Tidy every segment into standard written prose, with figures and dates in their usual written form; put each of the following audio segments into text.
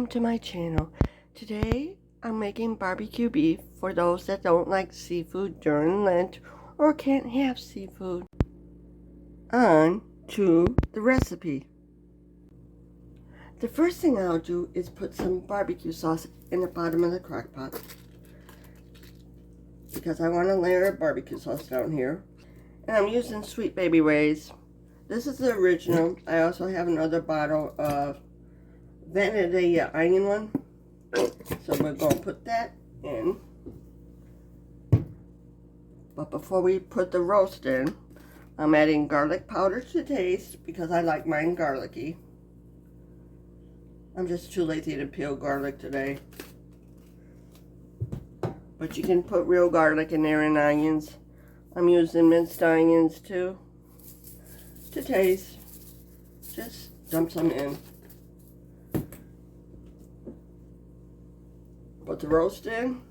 to my channel. Today I'm making barbecue beef for those that don't like seafood during Lent or can't have seafood. On to the recipe. The first thing I'll do is put some barbecue sauce in the bottom of the crock pot, because I want to layer barbecue sauce down here. And I'm using Sweet Baby Ray's. This is the original. I also have another bottle of vanilla onion one. So we're going to put that in. But before we put the roast in, I'm adding garlic powder to taste because I like mine garlicky. I'm just too lazy to peel garlic today. But you can put real garlic in there and onions. I'm using minced onions too. To taste. Just dump some in. Put the roast in.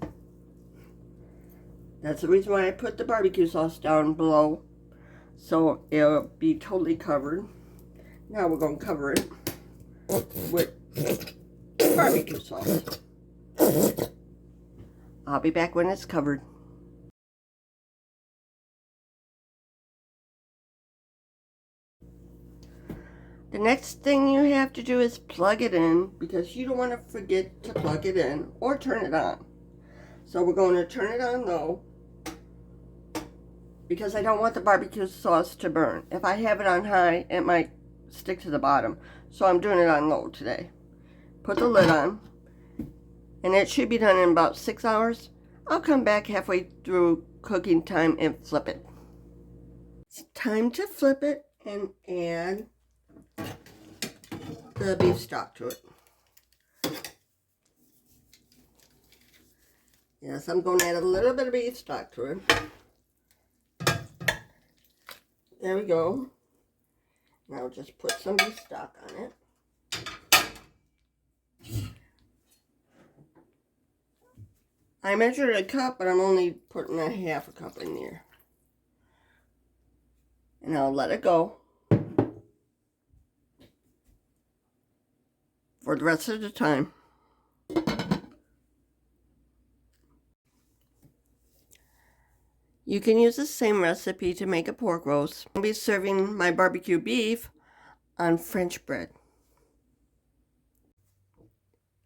That's the reason why I put the barbecue sauce down below, so it'll be totally covered. Now we're going to cover it with barbecue sauce. I'll be back when it's covered. The next thing you have to do is plug it in, because you don't want to forget to plug it in or turn it on. So we're going to turn it on low, because I don't want the barbecue sauce to burn. If I have it on high, it might stick to the bottom. So I'm doing it on low today. Put the lid on, and it should be done in about 6 hours. I'll come back halfway through cooking time and flip it. It's time to flip it and add the beef stock to it. Yes, I'm going to add a little bit of beef stock to it. There we go. Now just put some beef stock on it. I measured a cup, but I'm only putting a half a cup in there. And I'll let it go for the rest of the time. You can use the same recipe to make a pork roast. I'll be serving my barbecue beef on French bread.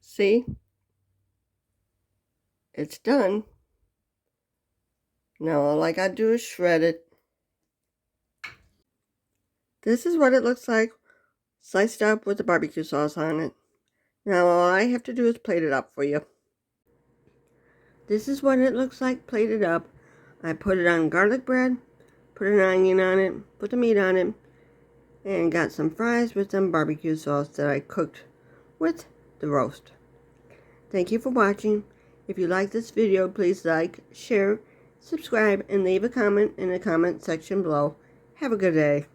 See? It's done. Now all I gotta do is shred it. This is what it looks like, sliced up with the barbecue sauce on it. Now all I have to do is plate it up for you. This is what it looks like plated up. I put it on garlic bread, put an onion on it, put the meat on it, and got some fries with some barbecue sauce that I cooked with the roast. Thank you for watching. If you like this video, please like, share, subscribe, and leave a comment in the comment section below. Have a good day.